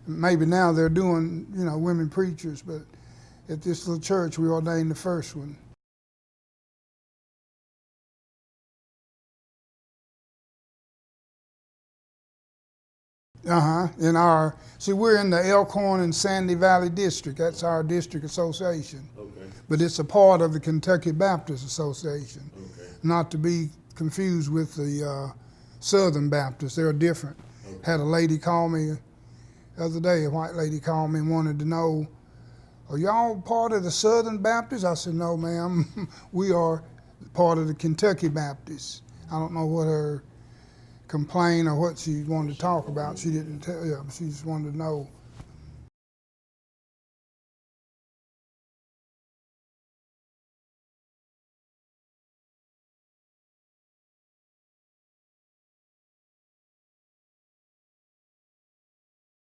A: maybe now they're doing, women preachers, but at this little church, we ordained the first one. We're in the Elkhorn and Sandy Valley District. That's our district association.
B: Okay.
A: But it's a part of the Kentucky Baptist Association.
B: Okay.
A: Not to be confused with the Southern Baptists. They're different.
B: Okay.
A: Had a lady call me the other day, a white lady called me and wanted to know, "Are y'all part of the Southern Baptists?" I said, "No, ma'am. We are part of the Kentucky Baptists." I don't know what her complaint or what she wanted to talk about. She didn't tell you. She just wanted to know.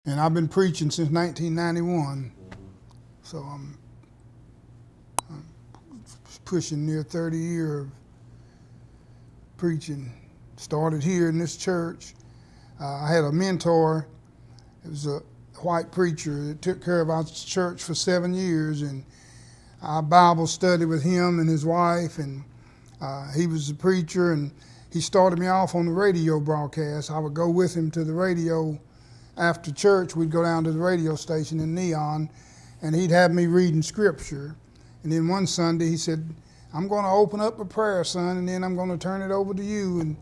A: And I've been preaching since 1991, so I'm pushing near 30 years of preaching. Started here in this church. I had a mentor. It was a white preacher that took care of our church for 7 years, and I Bible studied with him and his wife, and he was a preacher, and he started me off on the radio broadcast. I would go with him to the radio. After church, we'd go down to the radio station in Neon, and he'd have me reading scripture. And then one Sunday he said, "I'm going to open up a prayer, son, and then I'm going to turn it over to you, and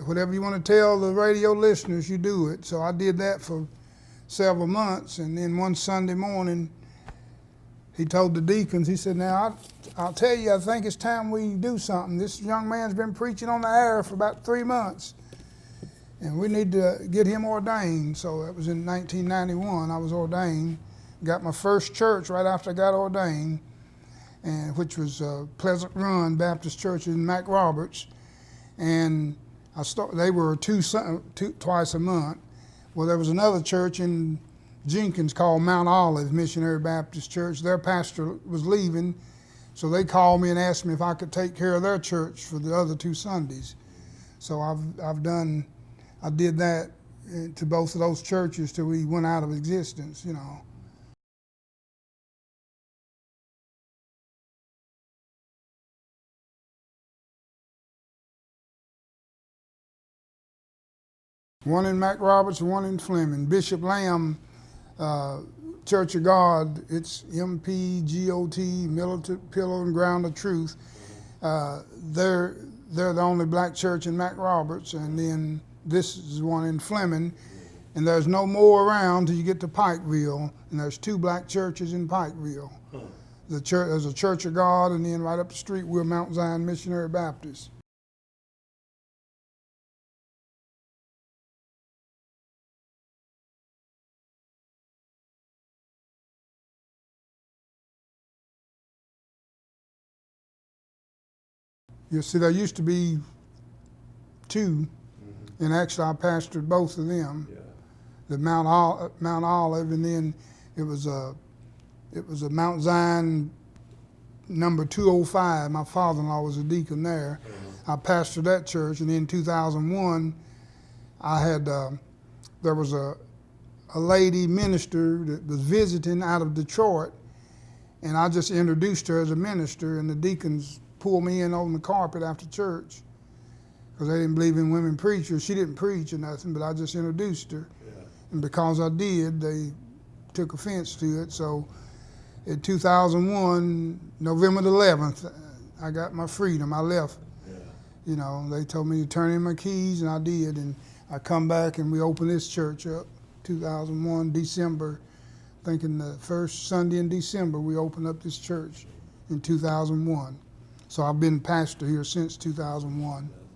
A: whatever you want to tell the radio listeners, you do it." So I did that for several months, and then one Sunday morning, he told the deacons, he said, "Now, I'll tell you, I think it's time we do something. This young man's been preaching on the air for about 3 months, and we need to get him ordained." So that was in 1991. I was ordained. Got my first church right after I got ordained, and which was Pleasant Run Baptist Church in Mac Roberts. And they were twice a month. Well, there was another church in Jenkins called Mount Olive Missionary Baptist Church. Their pastor was leaving, so they called me and asked me if I could take care of their church for the other 2 Sundays. So I did that to both of those churches till we went out of existence, One in Mac Roberts and one in Fleming. Bishop Lamb, Church of God, it's MPGOT, Militant Pillow and Ground of Truth. They're the only black church in Mac Roberts, and then this is one in Fleming. And there's no more around till you get to Pikeville, and there's 2 black churches in Pikeville. There's a Church of God, and then right up the street we're Mount Zion Missionary Baptist. You see, there used to be 2, and actually I pastored both of them.
B: Yeah.
A: The Mount Olive, and then it was a Mount Zion number 205. My father-in-law was a deacon there. I pastored that church, and in 2001, I had there was a lady minister that was visiting out of Detroit, and I just introduced her as a minister, and the deacons pulled me in on the carpet after church because they didn't believe in women preachers. She didn't preach or nothing, but I just introduced her.
B: Yeah.
A: And because I did, they took offense to it. So in 2001, November the 11th, I got my freedom. I left.
B: Yeah.
A: You know, they told me to turn in my keys, and I did. And I come back, and we opened this church up, 2001, December. I think in the first Sunday in December, we opened up this church in 2001. So I've been pastor here since 2001.